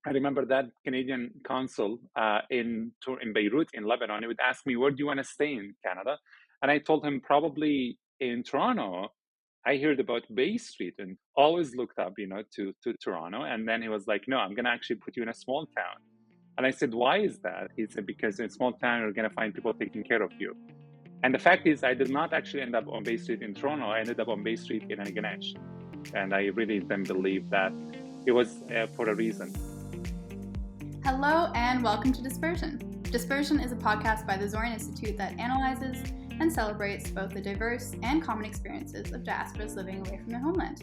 I remember that Canadian consul in Beirut, in Lebanon, he would ask me, "Where do you want to stay in Canada?" And I told him, "Probably in Toronto." I heard about Bay Street and always looked up, to Toronto. And then he was like, "No, I'm going to actually put you in a small town." And I said, "Why is that?" He said, "Because in a small town, you're going to find people taking care of you." And the fact is, I did not actually end up on Bay Street in Toronto. I ended up on Bay Street in Ganesh. And I really then believe that it was for a reason. Hello and welcome to Dispersion. Dispersion is a podcast by the Zoryan Institute that analyzes and celebrates both the diverse and common experiences of diasporas living away from their homeland.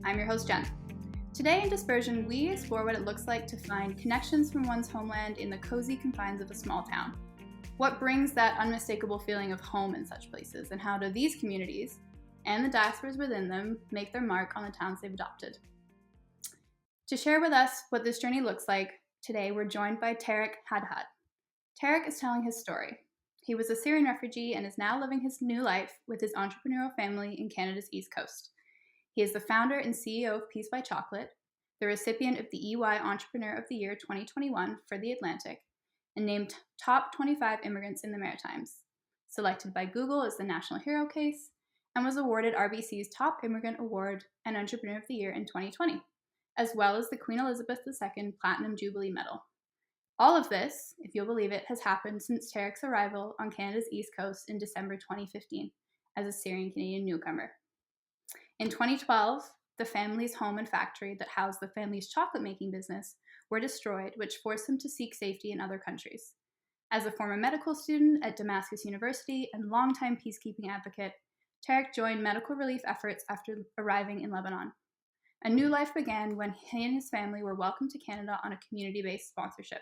I'm your host, Jen. Today in Dispersion, we explore what it looks like to find connections from one's homeland in the cozy confines of a small town. What brings that unmistakable feeling of home in such places, and how do these communities and the diasporas within them make their mark on the towns they've adopted? To share with us what this journey looks like, today we're joined by Tareq Hadhad. Tareq is telling his story. He was a Syrian refugee and is now living his new life with his entrepreneurial family in Canada's East Coast. He is the founder and CEO of Peace by Chocolate, the recipient of the EY Entrepreneur of the Year 2021 for The Atlantic, and named top 25 immigrants in the Maritimes, selected by Google as the National Hero Case, and was awarded RBC's Top Immigrant Award and Entrepreneur of the Year in 2020. As well as the Queen Elizabeth II Platinum Jubilee Medal. All of this, if you'll believe it, has happened since Tareq's arrival on Canada's East Coast in December 2015 as a Syrian-Canadian newcomer. In 2012, the family's home and factory that housed the family's chocolate-making business were destroyed, which forced him to seek safety in other countries. As a former medical student at Damascus University and longtime peacekeeping advocate, Tareq joined medical relief efforts after arriving in Lebanon. A new life began when he and his family were welcomed to Canada on a community-based sponsorship.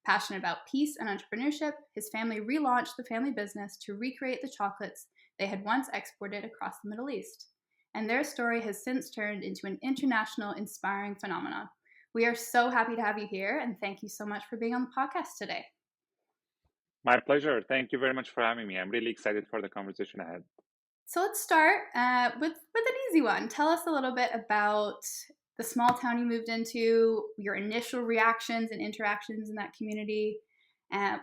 Passionate about peace and entrepreneurship, his family relaunched the family business to recreate the chocolates they had once exported across the Middle East. And their story has since turned into an international, inspiring phenomenon. We are so happy to have you here, and thank you so much for being on the podcast today. My pleasure. Thank you very much for having me. I'm really excited for the conversation ahead. So let's start with an easy one. Tell us a little bit about the small town you moved into, your initial reactions and interactions in that community.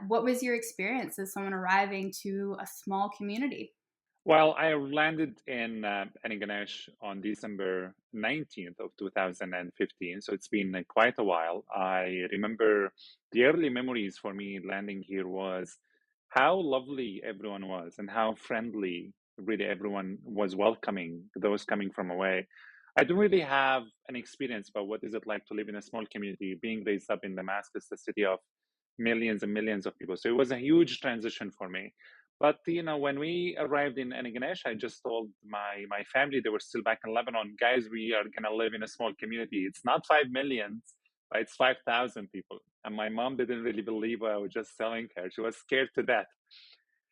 What was your experience as someone arriving to a small community? Well, I landed in Ganesh on December 19th of 2015, so it's been quite a while. I remember the early memories for me landing here was how lovely everyone was and how friendly really everyone was welcoming those coming from away. I don't really have an experience about what is it like to live in a small community, being raised up in Damascus, the city of millions and millions of people. So it was a huge transition for me. But when we arrived in Ganesh, I just told my family, they were still back in Lebanon, guys, we are gonna live in a small community. It's not 5 million, but it's 5,000 people. And my mom didn't really believe what I was just telling her. She was scared to death.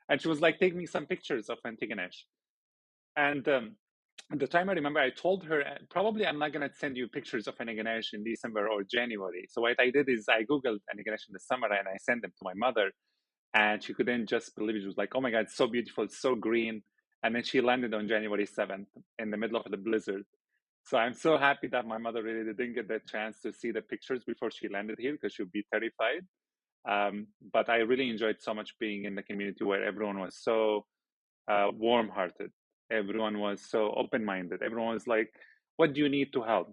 And she was like, take me some pictures of Ganesh. And at the time, I remember I told her, probably I'm not going to send you pictures of Ganesh in December or January. So what I did is I Googled Ganesh in the summer and I sent them to my mother. And she couldn't just believe it. She was like, oh my God, it's so beautiful, it's so green. And then she landed on January 7th in the middle of the blizzard. So I'm so happy that my mother really didn't get the chance to see the pictures before she landed here because she would be terrified. But I really enjoyed so much being in the community where everyone was so warm-hearted. Everyone was so open-minded. Everyone was like, what do you need to help?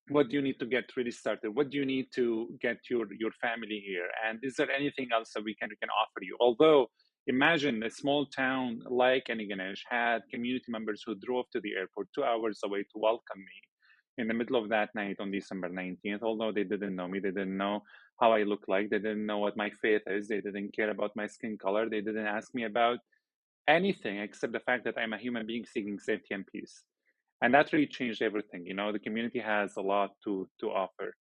What do you need to get really started? What do you need to get your family here? And is there anything else that we can offer you? Although, imagine a small town like Ganesh had community members who drove to the airport 2 hours away to welcome me in the middle of that night on December 19th, although they didn't know me. They didn't know how I look like. They didn't know what my faith is. They didn't care about my skin color. They didn't ask me about anything except the fact that I'm a human being seeking safety and peace. And that really changed everything. The community has a lot to offer.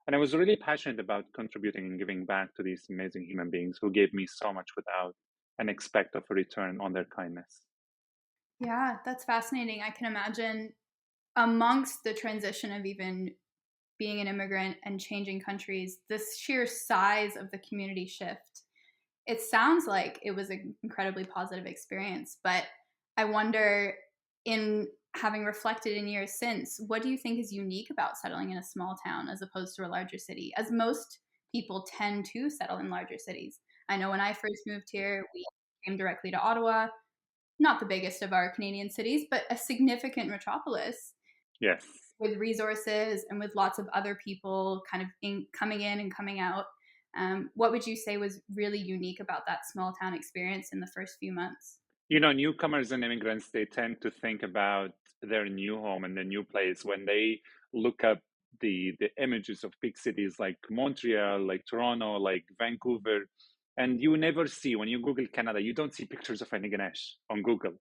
And I was really passionate about contributing and giving back to these amazing human beings who gave me so much without an expect of a return on their kindness. Yeah, that's fascinating. I can imagine amongst the transition of even being an immigrant and changing countries, this sheer size of the community shift. It sounds like it was an incredibly positive experience, but I wonder in having reflected in years since, what do you think is unique about settling in a small town as opposed to a larger city, as most people tend to settle in larger cities? I know when I first moved here, we came directly to Ottawa, not the biggest of our Canadian cities, but a significant metropolis Yes. with resources and with lots of other people kind of coming in and coming out. What would you say was really unique about that small town experience in the first few months? Newcomers and immigrants, they tend to think about their new home and their new place when they look up the images of big cities like Montreal, like Toronto, like Vancouver. And you never see, when you Google Canada, you don't see pictures of Antigonish on Google.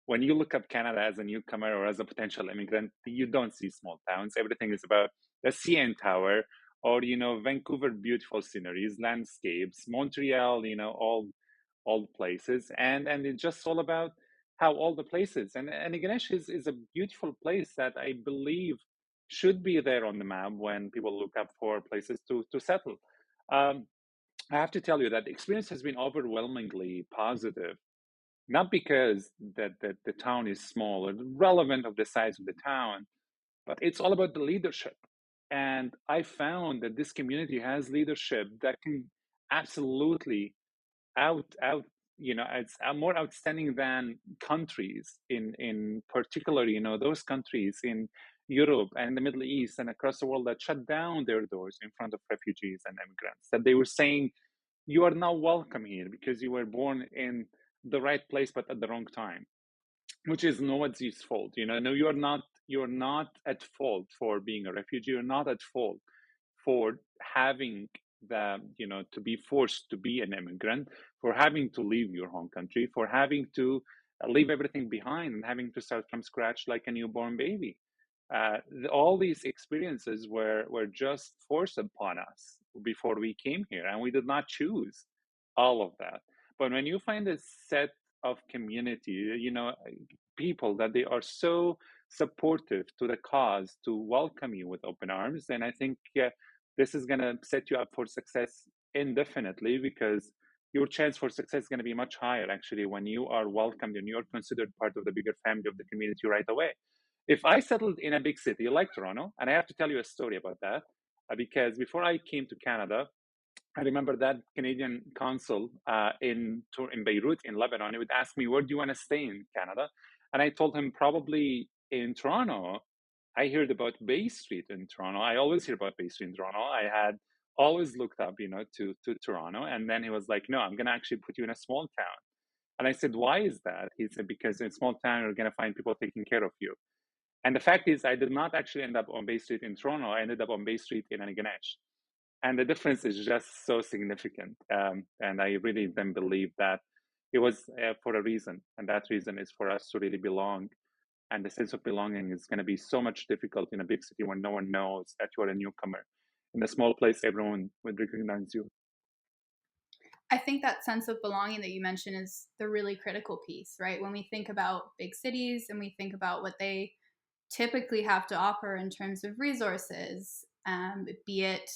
When you look up Canada as a newcomer or as a potential immigrant, you don't see small towns. Everything is about the CN Tower or, Vancouver, beautiful sceneries, landscapes, Montreal, all places. And it's just all about how all the places. And Ganesh is a beautiful place that I believe should be there on the map when people look up for places to settle. Um, I have to tell you that the experience has been overwhelmingly positive, not because that the town is small or relevant of the size of the town, but it's all about the leadership. And I found that this community has leadership that can absolutely out it's more outstanding than countries in particular, those countries in Europe and the Middle East and across the world that shut down their doors in front of refugees and immigrants, that they were saying you are not welcome here because you were born in the right place but at the wrong time, which is nobody's fault. No, you're not at fault for being a refugee. You're not at fault for having to be forced to be an immigrant, for having to leave your home country, for having to leave everything behind and having to start from scratch like a newborn baby. All these experiences were just forced upon us before we came here, and we did not choose all of that. But when you find a set of community, people that they are so supportive to the cause to welcome you with open arms, then I think this is going to set you up for success indefinitely, because your chance for success is going to be much higher actually when you are welcomed and you're considered part of the bigger family of the community right away. If I settled in a big city like Toronto, and I have to tell you a story about that, because before I came to Canada, I remember that Canadian consul in Beirut, in Lebanon, he would ask me, where do you want to stay in Canada? And I told him, probably in Toronto. I heard about Bay Street in Toronto. I always hear about Bay Street in Toronto. I had always looked up, to Toronto. And then he was like, no, I'm going to actually put you in a small town. And I said, why is that? He said, because in a small town, you're going to find people taking care of you. And the fact is, I did not actually end up on Bay Street in Toronto. I ended up on Bay Street in Antigonish. And the difference is just so significant. And I really then believe that it was for a reason. And that reason is for us to really belong. And the sense of belonging is going to be so much difficult in a big city when no one knows that you're a newcomer. In a small place, everyone would recognize you. I think that sense of belonging that you mentioned is the really critical piece, right? When we think about big cities and we think about what they typically have to offer in terms of resources, be it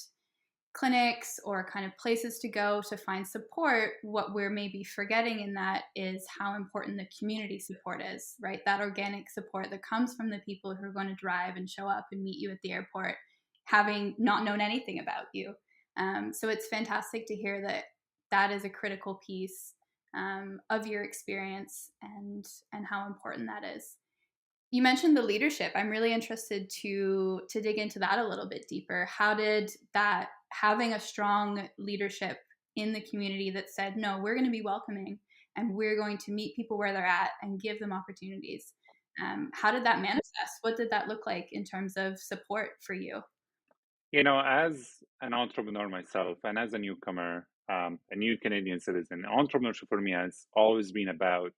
clinics or kind of places to go to find support, what we're maybe forgetting in that is how important the community support is, right? That organic support that comes from the people who are going to drive and show up and meet you at the airport, having not known anything about you. So it's fantastic to hear that that is a critical piece of your experience and how important that is. You mentioned the leadership. I'm really interested to dig into that a little bit deeper. How did that, having a strong leadership in the community that said, no, we're going to be welcoming and we're going to meet people where they're at and give them opportunities. How did that manifest? What did that look like in terms of support for you? As an entrepreneur myself and as a newcomer, a new Canadian citizen, entrepreneurship for me has always been about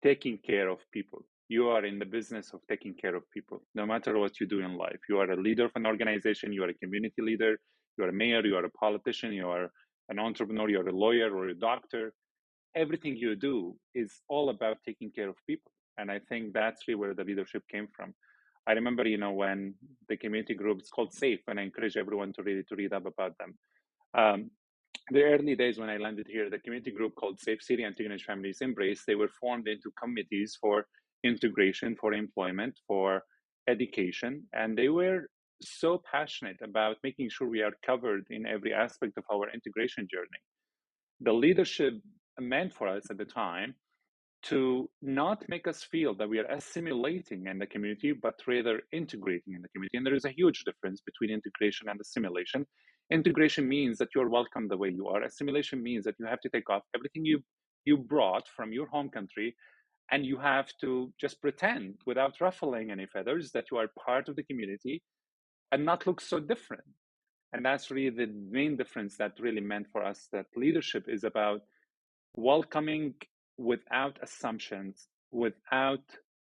taking care of people. You are in the business of taking care of people, no matter what you do in life. You are a leader of an organization, you are a community leader, you are a mayor, you are a politician, you are an entrepreneur, you are a lawyer or a doctor. Everything you do is all about taking care of people. And I think that's really where the leadership came from. I remember, when the community group is called SAFE, and I encourage everyone to read up about them. The early days when I landed here, the community group called SAFE, Syrian Refugee Families Embrace, they were formed into committees for integration, for employment, for education. And they were so passionate about making sure we are covered in every aspect of our integration journey. The leadership meant for us at the time to not make us feel that we are assimilating in the community, but rather integrating in the community. And there is a huge difference between integration and assimilation. Integration means that you're welcome the way you are. Assimilation means that you have to take off everything you brought from your home country, and you have to just pretend without ruffling any feathers that you are part of the community and not look so different. And that's really the main difference that really meant for us that leadership is about welcoming without assumptions, without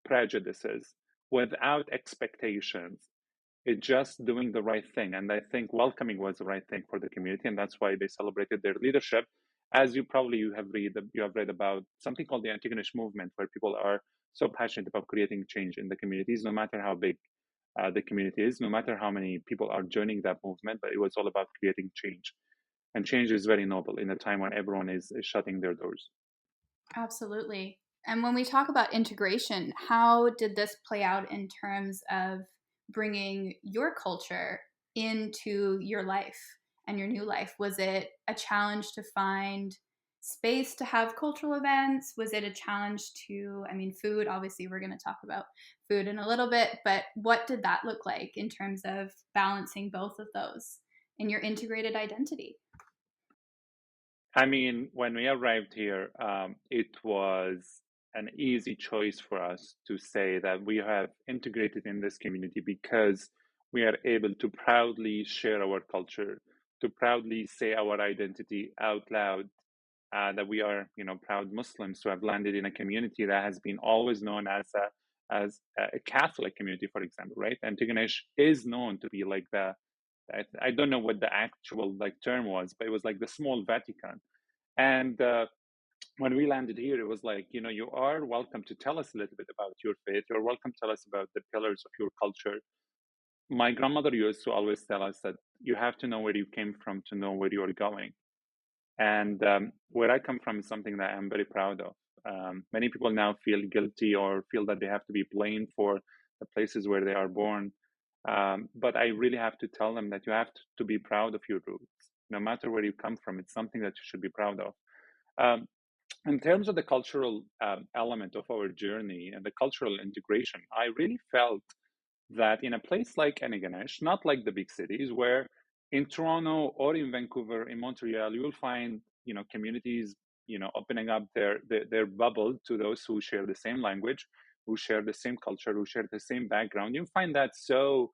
prejudices, without expectations. It's just doing the right thing. And I think welcoming was the right thing for the community, and that's why they celebrated their leadership. As you have read about something called the Antigonish movement, where people are so passionate about creating change in the communities, no matter how big the community is, no matter how many people are joining that movement, but it was all about creating change. And change is very noble in a time when everyone is shutting their doors. Absolutely. And when we talk about integration, how did this play out in terms of bringing your culture into your life and your new life? Was it a challenge to find space to have cultural events? Was it a challenge to, food? Obviously, we're going to talk about food in a little bit, but what did that look like in terms of balancing both of those in your integrated identity? I mean, when we arrived here, it was an easy choice for us to say that we have integrated in this community because we are able to proudly share our culture, to proudly say our identity out loud, that we are, proud Muslims who have landed in a community that has been always known as a Catholic community, for example, right? And Tigonish is known to be like I don't know what the actual term was, but it was like the small Vatican. And when we landed here, it was like, you are welcome to tell us a little bit about your faith. You're welcome to tell us about the pillars of your culture. My grandmother used to always tell us that you have to know where you came from to know where you're going. And where I come from is something that I'm very proud of. Many people now feel guilty or feel that they have to be blamed for the places where they are born. But I really have to tell them that you have to be proud of your roots. No matter where you come from, it's something that you should be proud of. In terms of the cultural element of our journey and the cultural integration, I really felt that in a place like Antigonish, not like the big cities, where in Toronto or in Vancouver, in Montreal, you will find communities opening up their bubble to those who share the same language, who share the same culture, who share the same background. You find that so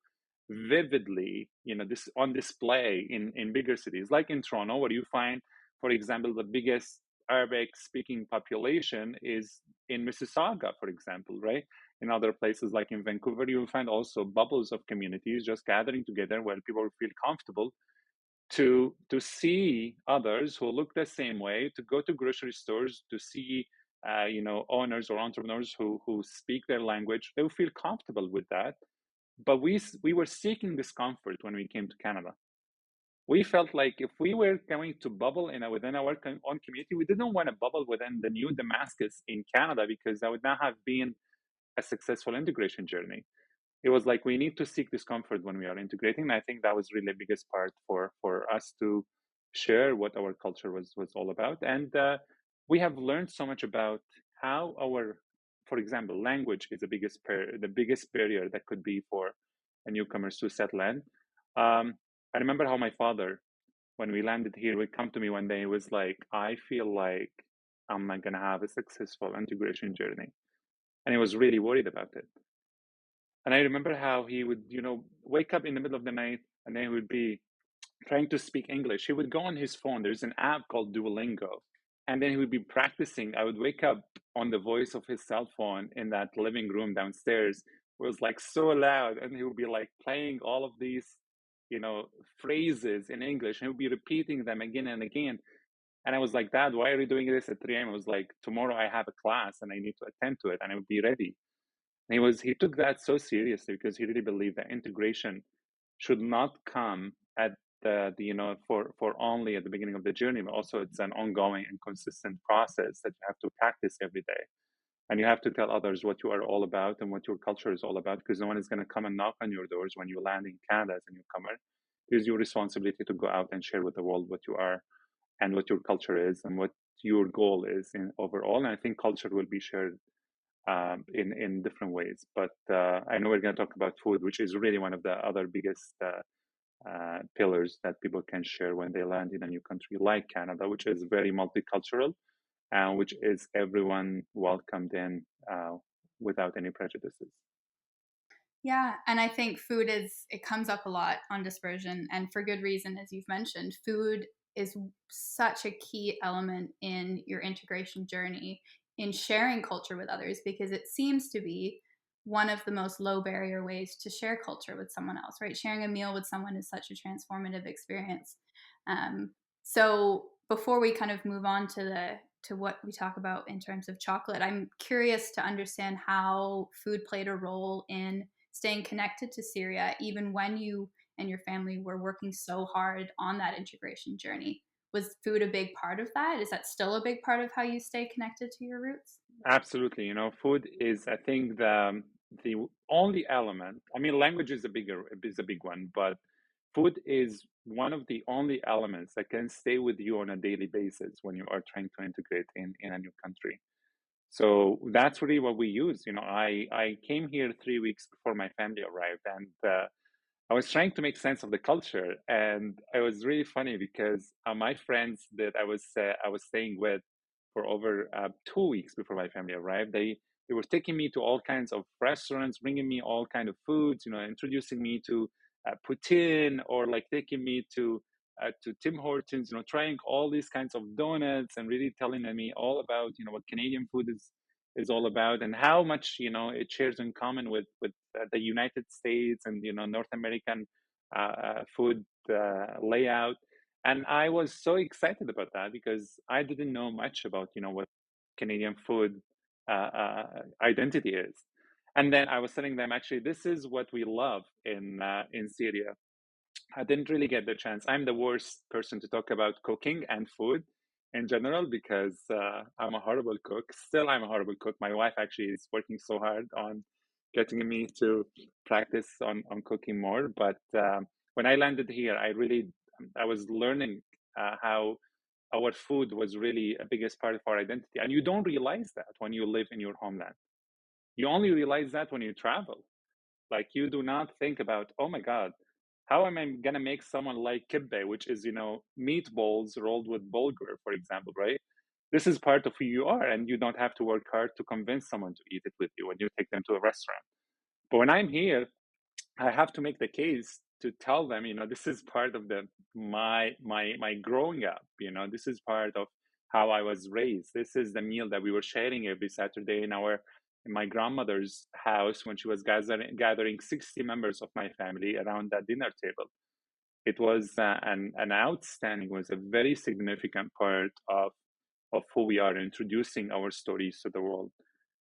vividly, this on display in bigger cities, like in Toronto, where you find, for example, the biggest Arabic-speaking population is in Mississauga, for example, right? In other places like in Vancouver, you'll find also bubbles of communities just gathering together where people feel comfortable to see others who look the same way, to go to grocery stores, to see owners or entrepreneurs who speak their language. They will feel comfortable with that. But we were seeking discomfort when we came to Canada. We felt like if we were going to bubble within our own community, we didn't want to bubble within the new Damascus in Canada, because that would not have been a successful integration journey. It was like we need to seek discomfort when we are integrating. And I think that was really the biggest part for us to share what our culture was all about. And we have learned so much about how for example, language is the biggest barrier that could be for a newcomer to settle in. I remember how my father, when we landed here, would come to me one day. He was like, I feel like I'm not going to have a successful integration journey. And he was really worried about it. And I remember how he would, wake up in the middle of the night and then he would be trying to speak English. He would go on his phone. There's an app called Duolingo. And then he would be practicing. I would wake up on the voice of his cell phone in that living room downstairs. It was like so loud. And he would be like playing all of these, phrases in English. And he would be repeating them again and again. And I was like, Dad, why are you doing this at 3 a.m.? I was like, tomorrow I have a class and I need to attend to it and I would be ready. And he took that so seriously because he really believed that integration should not come at for only at the beginning of the journey, but also it's an ongoing and consistent process that you have to practice every day. And you have to tell others what you are all about and what your culture is all about, because no one is going to come and knock on your doors when you land in Canada as a newcomer. It is your responsibility to go out and share with the world what you are and what your culture is and what your goal is in overall. And I think culture will be shared in different ways. But I know we're going to talk about food, which is really one of the other biggest pillars that people can share when they land in a new country like Canada, which is very multicultural and which is everyone welcomed in without any prejudices. Yeah, and I think food it comes up a lot on Dispersion, and for good reason, as you've mentioned. Food is such a key element in your integration journey, in sharing culture with others, because it seems to be one of the most low barrier ways to share culture with someone else, right? Sharing a meal with someone is such a transformative experience. So before we kind of move on to what we talk about in terms of chocolate, I'm curious to understand how food played a role in staying connected to Syria, even when you and your family were working so hard on that integration journey. Was food a big part of that? Is that still a big part of how you stay connected to your roots? Absolutely. Food is, I think, the only element. I mean, language is a big one, but food is one of the only elements that can stay with you on a daily basis when you are trying to integrate in a new country. So that's really what we use. I came here 3 weeks before my family arrived, and I was trying to make sense of the culture, and it was really funny because my friends that I was staying with for over 2 weeks before my family arrived, they were taking me to all kinds of restaurants, bringing me all kind of foods, introducing me to poutine, or like taking me to Tim Hortons, trying all these kinds of donuts and really telling me all about what Canadian food is all about and how much it shares in common with the United States and North American food layout. And I was so excited about that because I didn't know much about what Canadian food identity is. And then I was telling them, actually, this is what we love in Syria. I didn't really get the chance. I'm the worst person to talk about cooking and food in general because I'm a horrible cook. Still, I'm a horrible cook. My wife actually is working so hard on getting me to practice on cooking more. But when I landed here, I was learning how our food was really a biggest part of our identity. And you don't realize that when you live in your homeland. You only realize that when you travel. Like you do not think about, oh my God, how am I gonna make someone like kibbe, which is meatballs rolled with bulgur, for example, right? This is part of who you are, and you don't have to work hard to convince someone to eat it with you when you take them to a restaurant. But when I'm here, I have to make the case to tell them, this is part of my growing up. This is part of how I was raised. This is the meal that we were sharing every Saturday in my grandmother's house when she was gathering 60 members of my family around that dinner table. It was an outstanding, was a very significant part of who we are, introducing our stories to the world.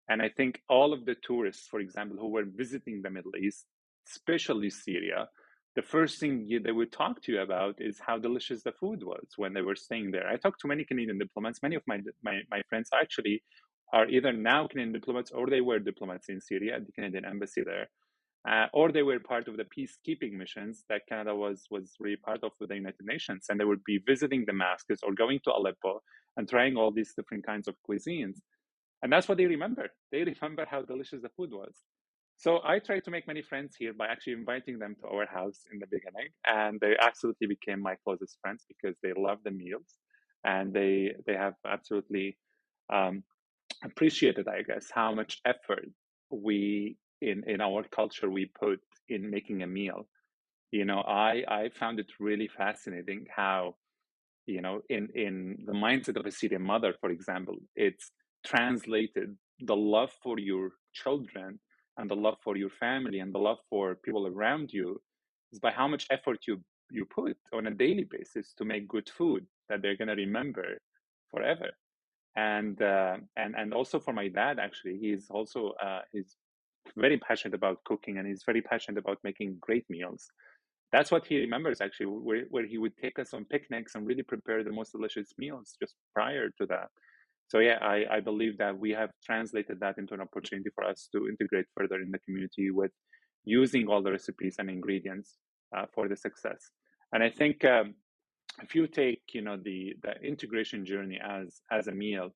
And I think all of the tourists, for example, who were visiting the Middle East, especially Syria, the first thing they would talk to you about is how delicious the food was when they were staying there. I talked to many Canadian diplomats. Many of my friends actually are either now Canadian diplomats or they were diplomats in Syria at the Canadian embassy there. Or they were part of the peacekeeping missions that Canada was really part of with the United Nations. And they would be visiting Damascus or going to Aleppo and trying all these different kinds of cuisines. And that's what they remember. They remember how delicious the food was. So I tried to make many friends here by actually inviting them to our house in the beginning. And they absolutely became my closest friends because they love the meals. And they have absolutely appreciated, I guess, how much effort we in our culture we put in making a meal. I found it really fascinating how in the mindset of a Syrian mother, for example, it's translated the love for your children and the love for your family and the love for people around you is by how much effort you put on a daily basis to make good food that they're going to remember forever. And also for my dad, actually, he's very passionate about cooking and he's very passionate about making great meals. That's what he remembers, actually, where he would take us on picnics and really prepare the most delicious meals just prior to that. So yeah, I believe that we have translated that into an opportunity for us to integrate further in the community with using all the recipes and ingredients for the success. And I think if you take the integration journey as a meal,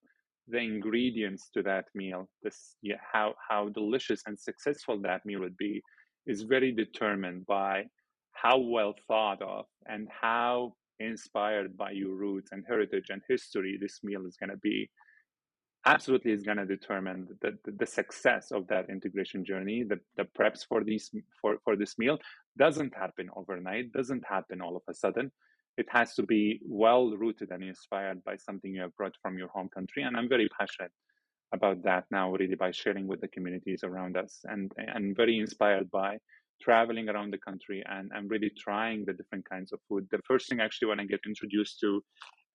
the ingredients to that meal, this yeah, how delicious and successful that meal would be, is very determined by how well thought of and how inspired by your roots and heritage and history this meal is going to be. Absolutely is going to determine the success of that integration journey. The preps for this meal doesn't happen overnight, doesn't happen all of a sudden. It has to be well rooted and inspired by something you have brought from your home country. And I'm very passionate about that now, really, by sharing with the communities around us, and very inspired by traveling around the country and really trying the different kinds of food. The first thing actually when I get introduced to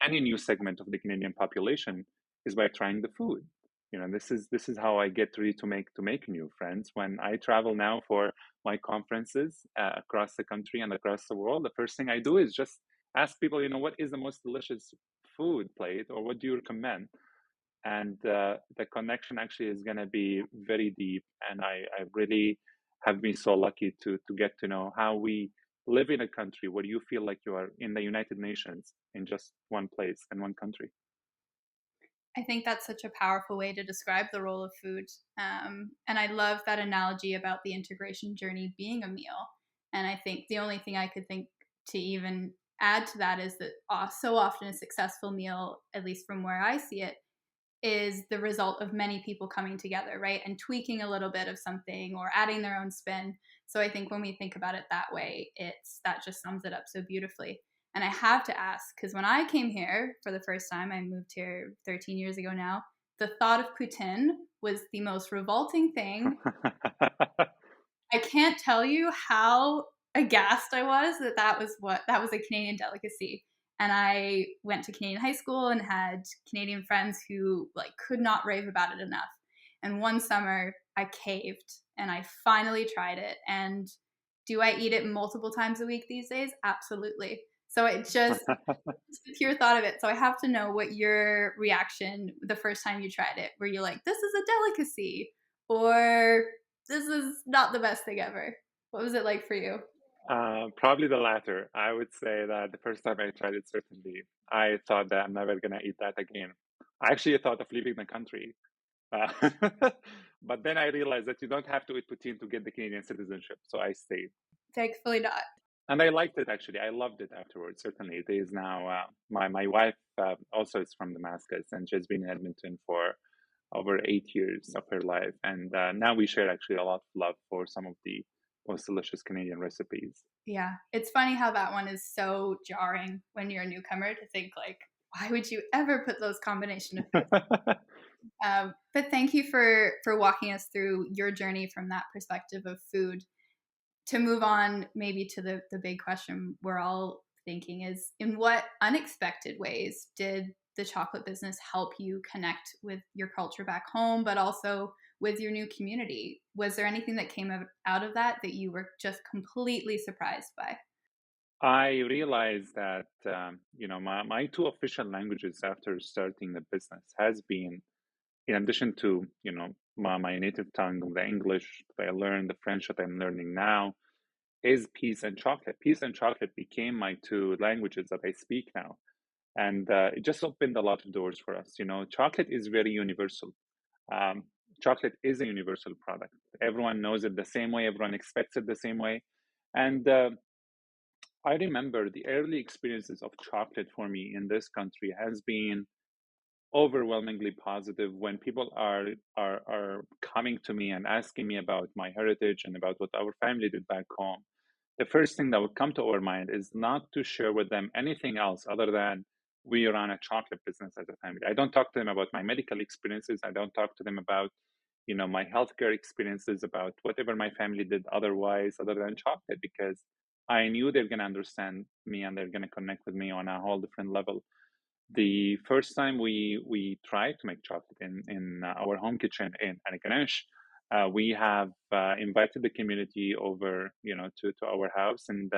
any new segment of the Canadian population is by trying the food. This is how I get ready to make new friends. When I travel now for my conferences across the country and across the world, the first thing I do is just ask people, what is the most delicious food plate, or what do you recommend? And the connection actually is going to be very deep. And I really have been so lucky to get to know how we live in a country where you feel like you are in the United Nations in just one place and one country. I think that's such a powerful way to describe the role of food. And I love that analogy about the integration journey being a meal. And I think the only thing I could think to even add to that is that so often a successful meal, at least from where I see it, is the result of many people coming together, right? And tweaking a little bit of something or adding their own spin. So I think when we think about it that way, that just sums it up so beautifully. And I have to ask, because when I came here for the first time, I moved here 13 years ago now, the thought of poutine was the most revolting thing. I can't tell you how aghast I was that was a Canadian delicacy. And I went to Canadian high school and had Canadian friends who could not rave about it enough. And one summer I caved and I finally tried it. And do I eat it multiple times a week these days? Absolutely. So it's the pure thought of it. So I have to know what your reaction the first time you tried it. Were you like, this is a delicacy? Or this is not the best thing ever? What was it like for you? Probably the latter. I would say that the first time I tried it, certainly, I thought that I'm never going to eat that again. I actually thought of leaving the country. Uh, but then I realized that you don't have to eat poutine to get the Canadian citizenship. So I stayed. Thankfully not. And I liked it, actually. I loved it afterwards. Certainly, it is now. My wife also is from Damascus, and she's been in Edmonton for over 8 years of her life. And now we share actually a lot of love for some of the most delicious Canadian recipes. Yeah. It's funny how that one is so jarring when you're a newcomer to think why would you ever put those combination of foods? But thank you for walking us through your journey from that perspective of food. To move on maybe to the big question we're all thinking is, in what unexpected ways did the chocolate business help you connect with your culture back home, but also with your new community? Was there anything that came out of that you were just completely surprised by? I realized that my two official languages after starting the business has been, in addition to my native tongue, the English that I learned, the French that I'm learning now, is peas and chocolate. Peas and chocolate became my two languages that I speak now, and it just opened a lot of doors for us. Chocolate is very universal. Um, Chocolate is a universal product. Everyone knows it the same way. Everyone expects it the same way, and I remember the early experiences of chocolate for me in this country has been overwhelmingly positive when people are coming to me and asking me about my heritage and about what our family did back home. The first thing that would come to our mind is not to share with them anything else other than we run a chocolate business as a family. I don't talk to them about my medical experiences. I don't talk to them about my healthcare experiences, about whatever my family did otherwise other than chocolate, because I knew they're going to understand me and they're going to connect with me on a whole different level. The first time we tried to make chocolate in our home kitchen in Anaganesh, we have invited the community over, to our house, and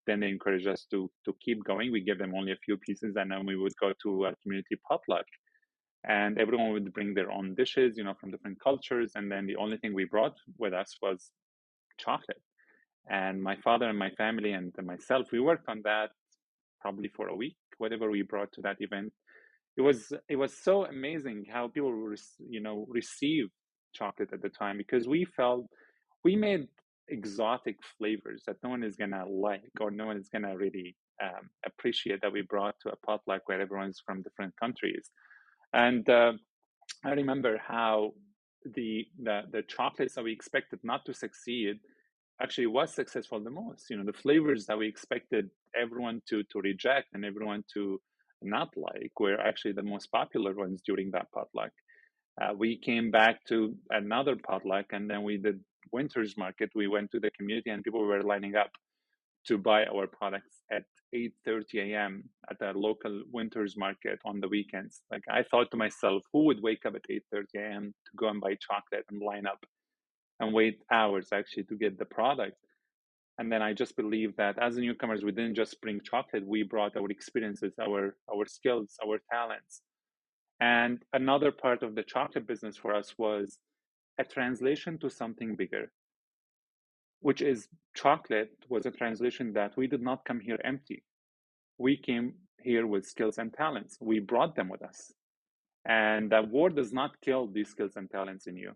then they encouraged us to keep going. We gave them only a few pieces, and then we would go to a community potluck. And everyone would bring their own dishes, from different cultures. And then the only thing we brought with us was chocolate. And my father and my family and myself, we worked on that probably for a week, whatever we brought to that event. It was so amazing how people received chocolate at the time, because we felt we made exotic flavors that no one is gonna like, or no one is gonna really appreciate, that we brought to a potluck where everyone's from different countries. And I remember how the chocolates that we expected not to succeed actually was successful the most. The flavors that we expected everyone to reject and everyone to not like were actually the most popular ones during that potluck. We came back to another potluck, and then we did winter's market. We went to the community, and people were lining up to buy our products at 8:30 a.m. at a local winter's market on the weekends. Like, I thought to myself, who would wake up at 8:30 a.m. to go and buy chocolate and line up and wait hours actually to get the product? And then I just believe that as newcomers, we didn't just bring chocolate, we brought our experiences, our skills, our talents. And another part of the chocolate business for us was a translation to something bigger, which is chocolate was a translation that we did not come here empty. We came here with skills and talents. We brought them with us. And that war does not kill these skills and talents in you.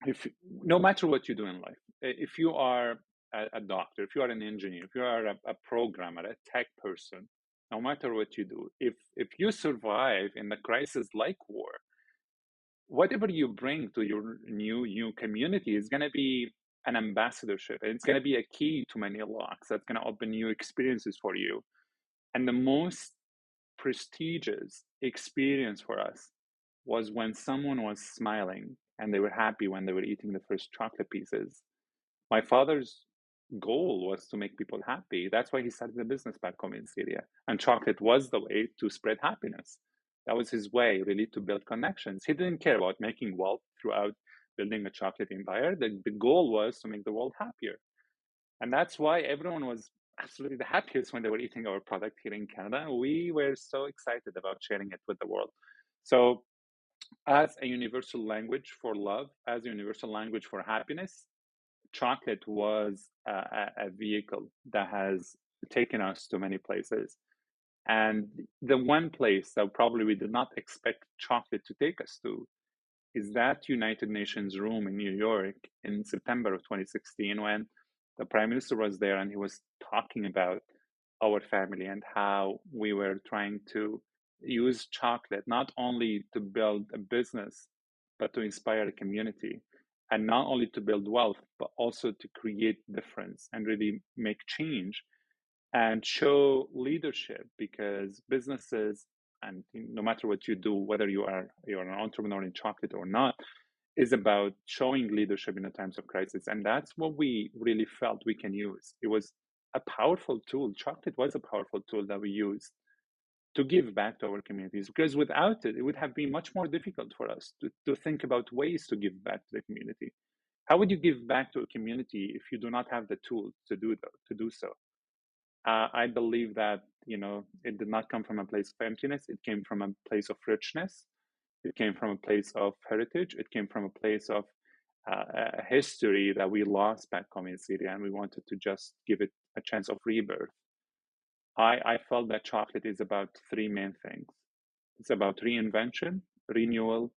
If no matter what you do in life, if you are a doctor, if you are an engineer, if you are a programmer, a tech person, no matter what you do, if you survive in a crisis like war, whatever you bring to your new community is going to be an ambassadorship. It's going to be a key to many locks that's going to open new experiences for you. And the most prestigious experience for us was when someone was smiling and they were happy when they were eating the first chocolate pieces. My father's goal was to make people happy. That's why he started the business back home in Syria. And chocolate was the way to spread happiness. That was his way, really, to build connections. He didn't care about making wealth throughout building a chocolate empire. The goal was to make the world happier. And that's why everyone was absolutely the happiest when they were eating our product here in Canada. We were so excited about sharing it with the world. So, as a universal language for love, as a universal language for happiness, chocolate was a vehicle that has taken us to many places. And the one place that probably we did not expect chocolate to take us to is that United Nations room in New York in September of 2016, when the Prime Minister was there and he was talking about our family and how we were trying to use chocolate not only to build a business, but to inspire a community. And not only to build wealth, but also to create difference and really make change and show leadership, because businesses, and no matter what you do, whether you're an entrepreneur in chocolate or not, is about showing leadership in the times of crisis. And that's what we really felt we can use. It was a powerful tool. Chocolate was a powerful tool that we used to give back to our communities, because without it, it would have been much more difficult for us to think about ways to give back to the community. How would you give back to a community if you do not have the tools to do so? I believe that it did not come from a place of emptiness. It came from a place of richness. It came from a place of heritage. It came from a place of a history that we lost back home in Syria, and we wanted to just give it a chance of rebirth. I felt that chocolate is about three main things. It's about reinvention, renewal,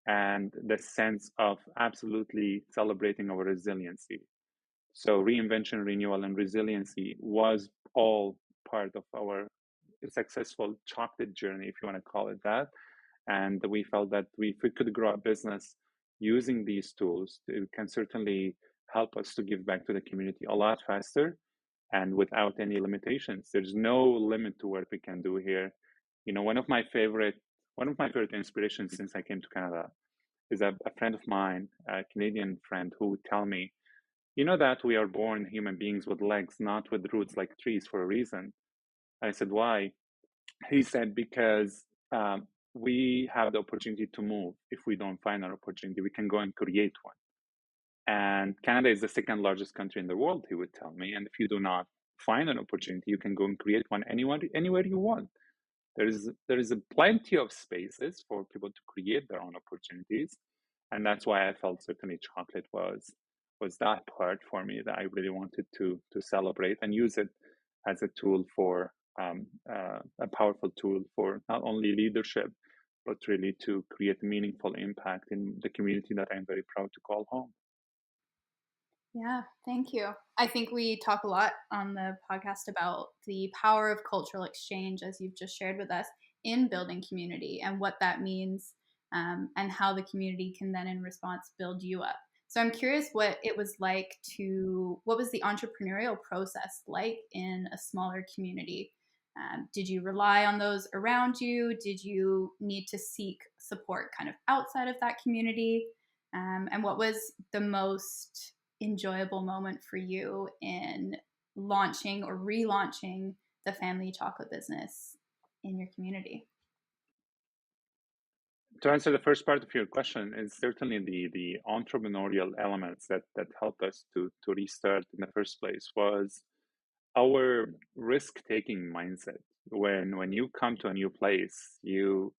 and the sense of absolutely celebrating our resiliency. So reinvention, renewal, and resiliency was all part of our successful chocolate journey, if you want to call it that. And we felt that if we could grow a business using these tools, it can certainly help us to give back to the community a lot faster and without any limitations. There's no limit to what we can do here. One of my favorite inspirations since I came to Canada is a friend of mine, a Canadian friend, who would tell me, that we are born human beings with legs, not with roots like trees, for a reason. I said, why? He said, because we have the opportunity to move. If we don't find an opportunity, we can go and create one. And Canada is the second largest country in the world, he would tell me. And if you do not find an opportunity, you can go and create one anywhere you want. There is a plenty of spaces for people to create their own opportunities, and that's why I felt certainly chocolate was that part for me that I really wanted to celebrate and use it as a tool for a powerful tool for not only leadership, but really to create meaningful impact in the community that I'm very proud to call home. Yeah, thank you. I think we talk a lot on the podcast about the power of cultural exchange, as you've just shared with us, in building community and what that means, and how the community can then, in response, build you up. So I'm curious what it was like what was the entrepreneurial process like in a smaller community? Did you rely on those around you? Did you need to seek support kind of outside of that community? And what was the most enjoyable moment for you in launching or relaunching the family chocolate business in your community? To answer the first part of your question, is certainly the entrepreneurial elements that helped us to restart in the first place was our risk-taking mindset. When you come to a new place, you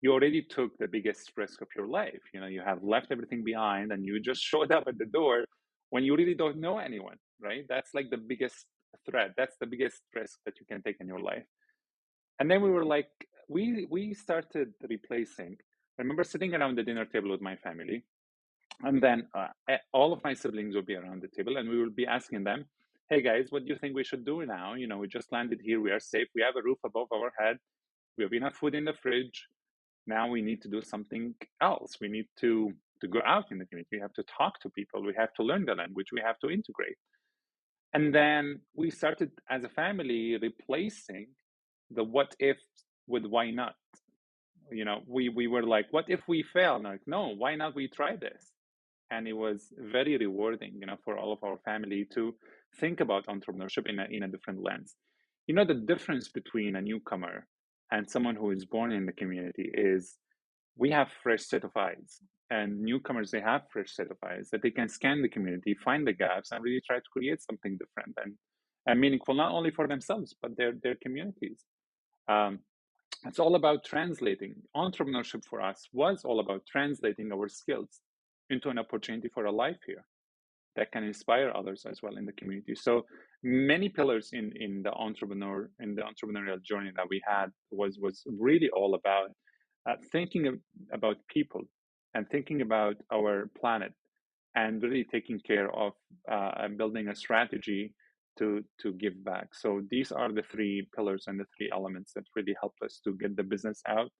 already took the biggest risk of your life. You have left everything behind and you just showed up at the door when you really don't know anyone, right? That's like the biggest threat. That's the biggest risk that you can take in your life. And then we were like, we started replacing. I remember sitting around the dinner table with my family, and then all of my siblings would be around the table, and we would be asking them, "Hey guys, what do you think we should do now? We just landed here. We are safe. We have a roof above our head. We have enough food in the fridge. Now we need to do something else. We need to go out in the community. We have to talk to people. We have to learn the language. We have to integrate." And then we started as a family replacing the what if with why not. We were like, what if we fail? And like, no, why not we try this? And it was very rewarding, for all of our family to think about entrepreneurship in a different lens. The difference between a newcomer and someone who is born in the community is we have fresh set of eyes, and newcomers, they have fresh set of eyes that they can scan the community, find the gaps, and really try to create something different and meaningful, not only for themselves, but their communities. Um, it's all about translating. Entrepreneurship for us was all about translating our skills into an opportunity for a life here that can inspire others as well in the community. So many pillars in the entrepreneurial journey that we had was really all about thinking about people and thinking about our planet, and really taking care of and building a strategy to give back. So these are the three pillars and the three elements that really helped us to get the business out,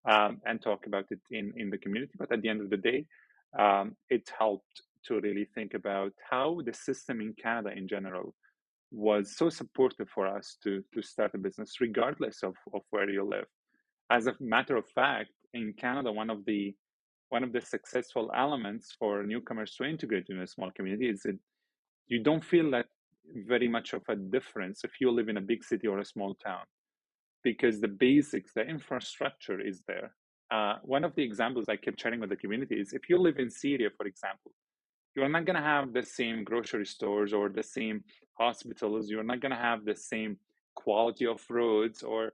and talk about it in the community. But at the end of the day, it helped to really think about how the system in Canada in general was so supportive for us to start a business regardless of where you live. As a matter of fact, in Canada, one of the successful elements for newcomers to integrate in a small community is that you don't feel that very much of a difference if you live in a big city or a small town, because the basics, the infrastructure is there. One of the examples I kept sharing with the community is, if you live in Syria, for example, you're not going to have the same grocery stores or the same hospitals. You're not going to have the same quality of roads or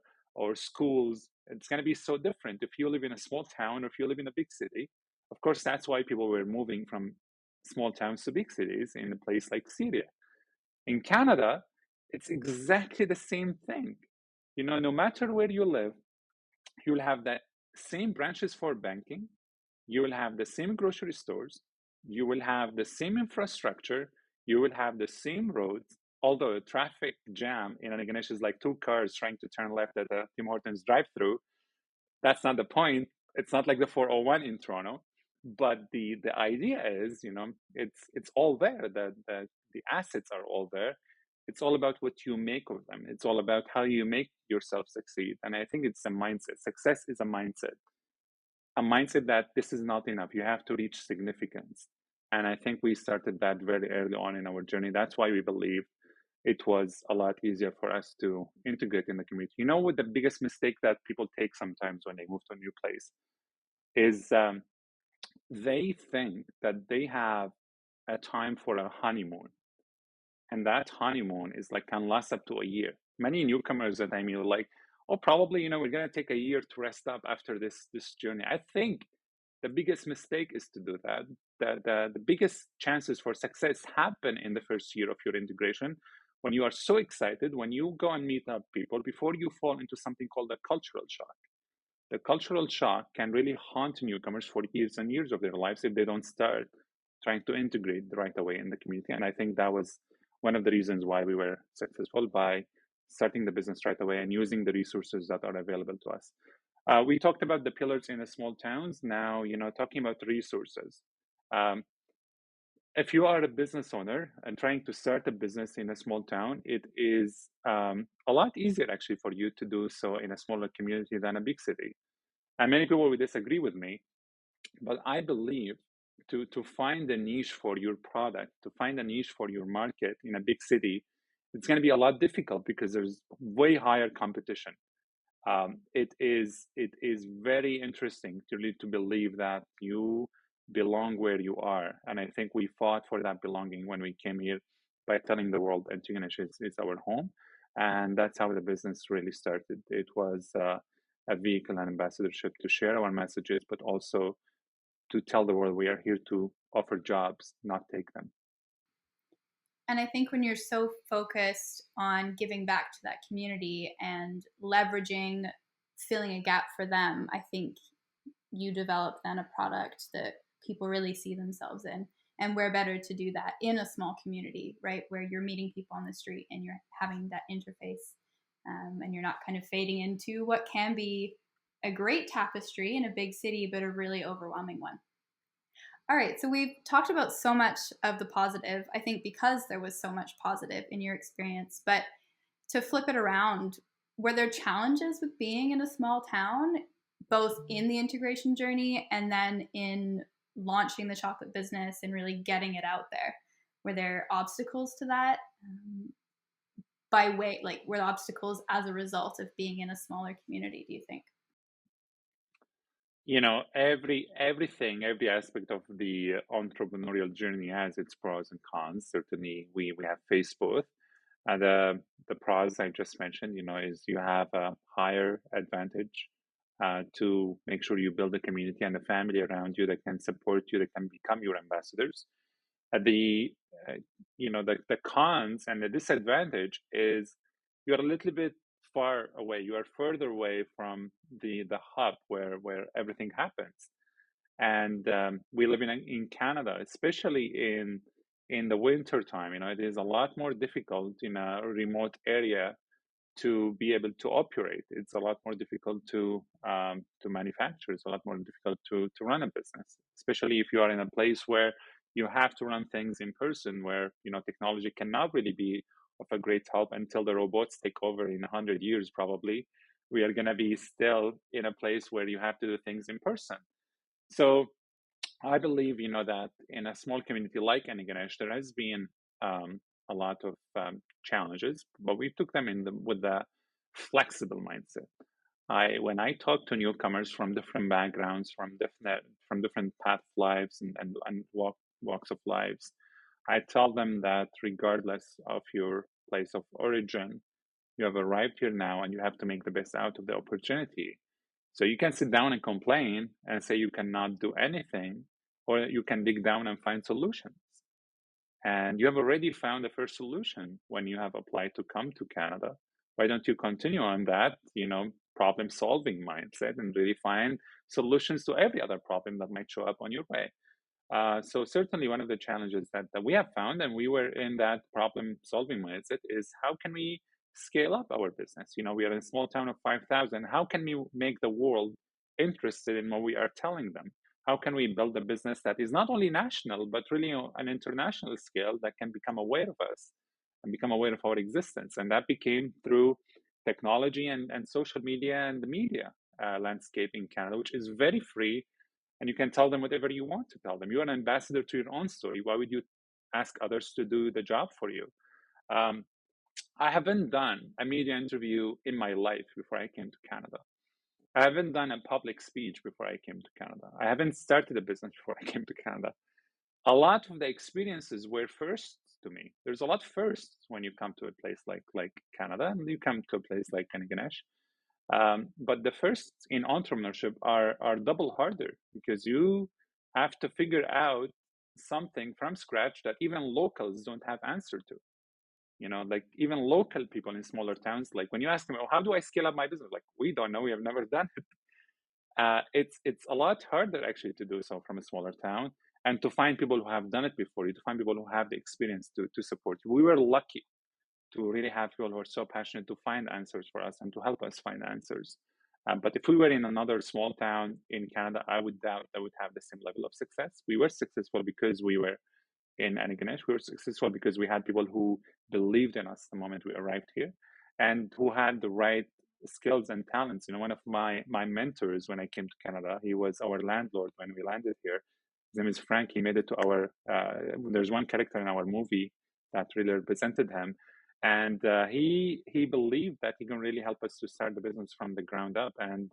schools. It's going to be so different if you live in a small town or if you live in a big city. Of course, that's why people were moving from small towns to big cities in a place like Syria. In Canada, it's exactly the same thing. No matter where you live, you'll have the same branches for banking, you will have the same grocery stores, you will have the same infrastructure, you will have the same roads. Although a traffic jam in Antigonish is like two cars trying to turn left at the Tim Hortons drive-through, that's not the point. It's not like the 401 in Toronto. But the idea is, it's all there. The assets are all there. It's all about what you make of them. It's all about how you make yourself succeed. And I think it's a mindset. Success is a mindset that this is not enough. You have to reach significance. And I think we started that very early on in our journey. That's why we believe it was a lot easier for us to integrate in the community. What the biggest mistake that people take sometimes when they move to a new place is, they think that they have a time for a honeymoon. And that honeymoon is like can last up to a year. Many newcomers that I meet are like, oh, probably, we're going to take a year to rest up after this journey. I think the biggest mistake is to do that. The biggest chances for success happen in the first year of your integration, when you are so excited, when you go and meet up people, before you fall into something called a cultural shock. The cultural shock can really haunt newcomers for years and years of their lives if they don't start trying to integrate right away in the community. And I think that was one of the reasons why we were successful, by starting the business right away and using the resources that are available to us. We talked about the pillars in the small towns. Now, talking about resources. If you are a business owner and trying to start a business in a small town, it is a lot easier actually for you to do so in a smaller community than a big city. And many people will disagree with me, but I believe to find a niche for your product, to find a niche for your market in a big city, it's going to be a lot difficult because there's way higher competition. It is very interesting to believe that you belong where you are, and I think we fought for that belonging when we came here by telling the world Antigonish is our home, and that's how the business really started. It was a vehicle and ambassadorship to share our messages, but also to tell the world we are here to offer jobs, not take them. And I think when you're so focused on giving back to that community and leveraging, filling a gap for them, I think you develop then a product that people really see themselves in. And where better to do that in a small community, right? Where you're meeting people on the street and you're having that interface, and you're not kind of fading into what can be a great tapestry in a big city, but a really overwhelming one. All right, so we've talked about so much of the positive, I think because there was so much positive in your experience, but to flip it around, were there challenges with being in a small town, both in the integration journey and then in launching the chocolate business and really getting it out there? Were there obstacles to that? Were obstacles as a result of being in a smaller community, do you think? Every aspect of the entrepreneurial journey has its pros and cons. Certainly, we have faced both. And the pros I just mentioned, is you have a higher advantage to make sure you build a community and a family around you that can support you, that can become your ambassadors. The the cons and the disadvantage is you're a little bit far away. You are further away from the hub where everything happens. And we live in Canada, especially in the winter time. It is a lot more difficult in a remote area to be able to operate. It's a lot more difficult to manufacture. It's a lot more difficult to run a business, especially if you are in a place where you have to run things in person, where technology cannot really be of a great help until the robots take over in 100 years. Probably we are going to be still in a place where you have to do things in person. So I believe that in a small community like Antigonish, there has been a lot of challenges, but we took them with the flexible mindset. When I talk to newcomers from different backgrounds, from different path lives and walks of lives, I tell them that regardless of your place of origin, you have arrived here now and you have to make the best out of the opportunity. So you can sit down and complain and say you cannot do anything, or you can dig down and find solutions. And you have already found the first solution when you have applied to come to Canada. Why don't you continue on that, problem solving mindset and really find solutions to every other problem that might show up on your way? So certainly one of the challenges that we have found, and we were in that problem solving mindset, is how can we scale up our business? We are in a small town of 5,000. How can we make the world interested in what we are telling them? How can we build a business that is not only national, but really on an international scale, that can become aware of us and become aware of our existence? And that became through technology and social media and the media landscape in Canada, which is very free. And you can tell them whatever you want to tell them. You're an ambassador to your own story. Why would you ask others to do the job for you? I haven't done a media interview in my life before I came to Canada. I haven't done a public speech before I came to Canada. I haven't started a business before I came to Canada. A lot of the experiences were firsts to me. There's a lot firsts when you come to a place like Canada, and you come to a place like Antigonish. But the first in entrepreneurship are double harder because you have to figure out something from scratch that even locals don't have answer to. Like even local people in smaller towns, like when you ask them, oh, how do I scale up my business? Like, we don't know, we have never done it. It's a lot harder actually to do so from a smaller town, and to find people who have done it before you, to find people who have the experience to support you. We were lucky to really have people who are so passionate to find answers for us and to help us find answers. But if we were in another small town in Canada, I would doubt that would have the same level of success. We were successful because we were in Antigonish. We were successful because we had people who believed in us the moment we arrived here, and who had the right skills and talents. One of my mentors when I came to Canada, he was our landlord when we landed here. His name is Frank. He made it to our. There's one character in our movie that really represented him, and he believed that he can really help us to start the business from the ground up. And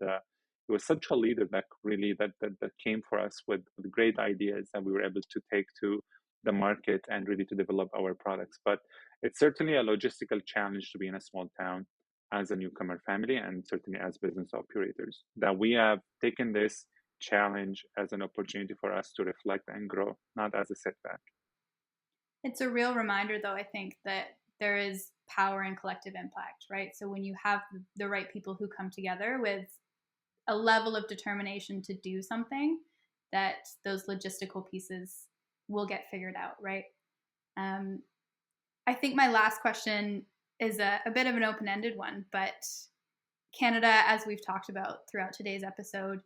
he was such a leader that really that came for us with great ideas that we were able to take to the market and really to develop our products. But it's certainly a logistical challenge to be in a small town as a newcomer family, and certainly as business operators, that we have taken this challenge as an opportunity for us to reflect and grow, not as a setback. It's a real reminder, though, I think, that there is power in collective impact, right? So when you have the right people who come together with a level of determination to do something, that those logistical pieces will get figured out, right? I think my last question is a bit of an open-ended one, but Canada, as we've talked about throughout today's episode,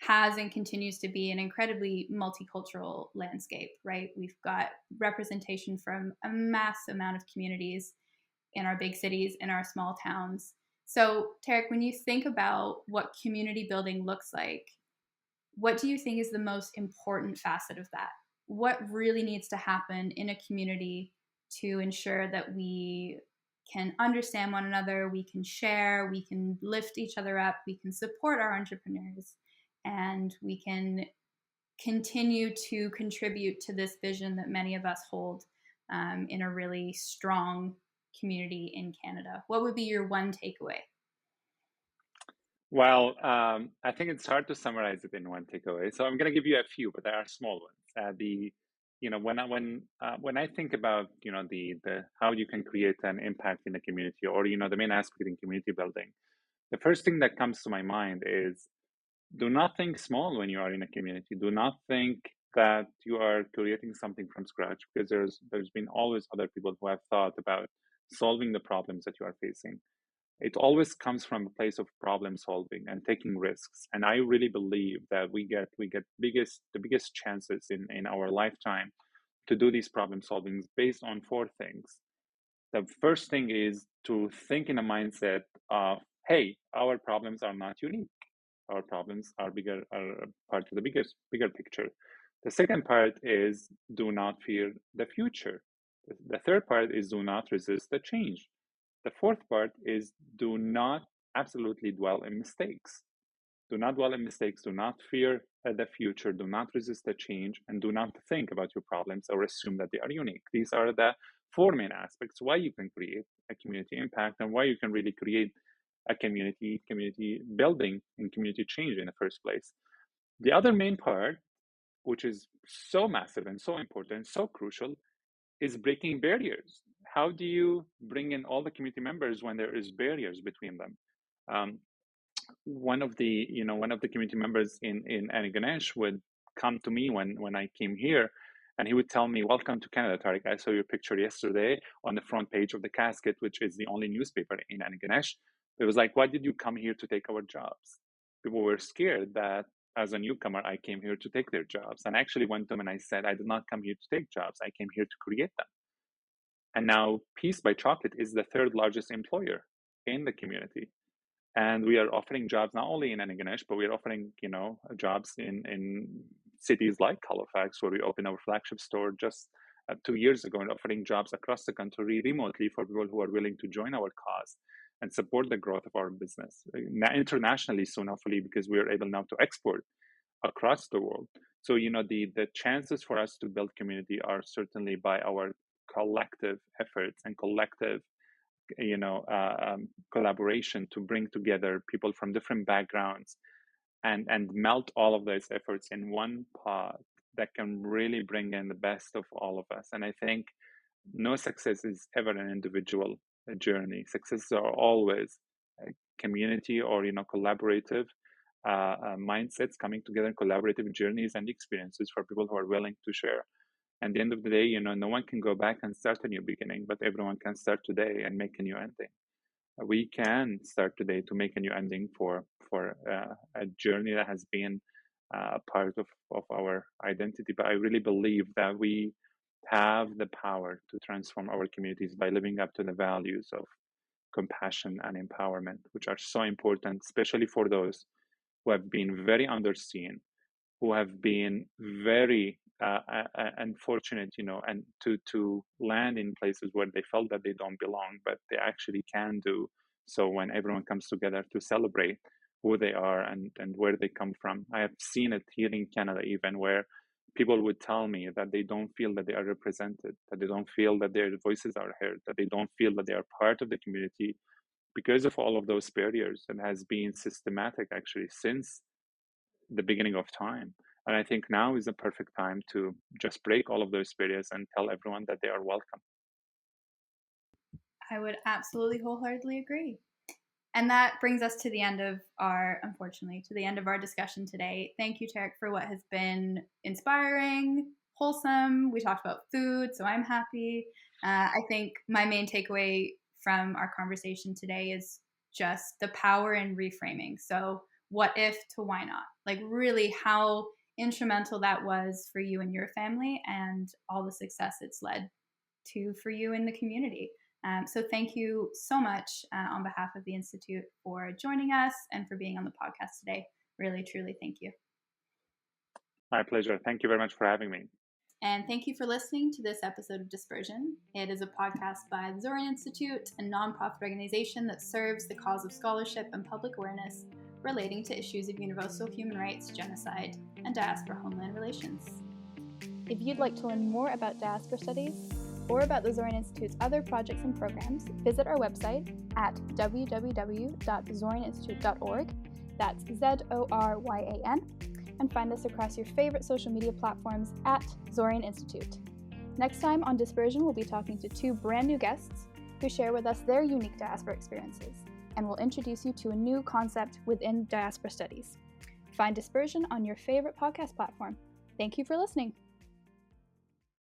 has and continues to be an incredibly multicultural landscape, right? We've got representation from a mass amount of communities in our big cities, in our small towns. So, Tareq, when you think about what community building looks like, what do you think is the most important facet of that? What really needs to happen in a community to ensure that we can understand one another, we can share, we can lift each other up, we can support our entrepreneurs, and we can continue to contribute to this vision that many of us hold in a really strong community in Canada? What would be your one takeaway? Well, I think it's hard to summarize it in one takeaway. So I'm going to give you a few, but they are small ones. When I think about the how you can create an impact in a community, or the main aspect in community building, the first thing that comes to my mind is, do not think small when you are in a community. Do not think that you are creating something from scratch, because there's been always other people who have thought about solving the problems that you are facing. It always comes from a place of problem solving and taking risks. And I really believe that we get the biggest chances in our lifetime to do these problem solvings based on four things. The first thing is to think in a mindset of, hey, our problems are not unique. Our problems are part of the bigger picture. The second part is, do not fear the future. The third part is, do not resist the change. The fourth part is, do not absolutely dwell in mistakes. Do not dwell in mistakes. Do not fear the future. Do not resist the change, and do not think about your problems or assume that they are unique. These are the four main aspects why you can create a community impact, and why you can really create a community building and community change in the first place. The other main part, which is so massive and so important, so crucial, is breaking barriers. How do you bring in all the community members when there is barriers between them? One of the community members in Antigonish would come to me when I came here, and he would tell me, "Welcome to Canada, Tareq. I saw your picture yesterday on the front page of the Casket, which is the only newspaper in Antigonish." It was like, "Why did you come here to take our jobs?" People were scared that as a newcomer, I came here to take their jobs. And I actually went to them and I said, "I did not come here to take jobs. I came here to create them." And now Peace by Chocolate is the third largest employer in the community. And we are offering jobs not only in Antigonish, but we are offering, jobs in cities like Halifax, where we opened our flagship store just 2 years ago, and offering jobs across the country remotely for people who are willing to join our cause and support the growth of our business. Internationally soon, hopefully, because we are able now to export across the world. So, the chances for us to build community are certainly by our collective efforts and collective collaboration to bring together people from different backgrounds and melt all of those efforts in one pot that can really bring in the best of all of us. And I think no success is ever an individual journey. Successes are always a community or collaborative mindsets coming together, collaborative journeys and experiences for people who are willing to share. At the end of the day, no one can go back and start a new beginning, but everyone can start today and make a new ending. We can start today to make a new ending for a journey that has been a part of our identity. But I really believe that we have the power to transform our communities by living up to the values of compassion and empowerment, which are so important, especially for those who have been very underseen, who have been very unfortunate, and to land in places where they felt that they don't belong, but they actually can do so when everyone comes together to celebrate who they are and where they come from. I have seen it here in Canada, even where people would tell me that they don't feel that they are represented, that they don't feel that their voices are heard, that they don't feel that they are part of the community because of all of those barriers, and has been systematic actually since the beginning of time. And I think now is the perfect time to just break all of those barriers and tell everyone that they are welcome. I would absolutely wholeheartedly agree. And that brings us to the end of our discussion today. Thank you, Tareq, for what has been inspiring, wholesome. We talked about food, so I'm happy. I think my main takeaway from our conversation today is just the power in reframing. So what if to why not? Like really how instrumental that was for you and your family and all the success it's led to for you in the community. So thank you so much on behalf of the Institute for joining us and for being on the podcast today. Really, truly, thank you. My pleasure. Thank you very much for having me. And thank you for listening to this episode of Dispersion. It is a podcast by the Zoryan Institute, a nonprofit organization that serves the cause of scholarship and public awareness relating to issues of universal human rights, genocide, and diaspora homeland relations. If you'd like to learn more about diaspora studies or about the Zoryan Institute's other projects and programs, visit our website at www.zoryaninstitute.org. That's Zoryan, and find us across your favorite social media platforms at Zoryan Institute. Next time on Dispersion, we'll be talking to two brand new guests who share with us their unique diaspora experiences, and we'll introduce you to a new concept within diaspora studies. Find Dispersion on your favorite podcast platform. Thank you for listening.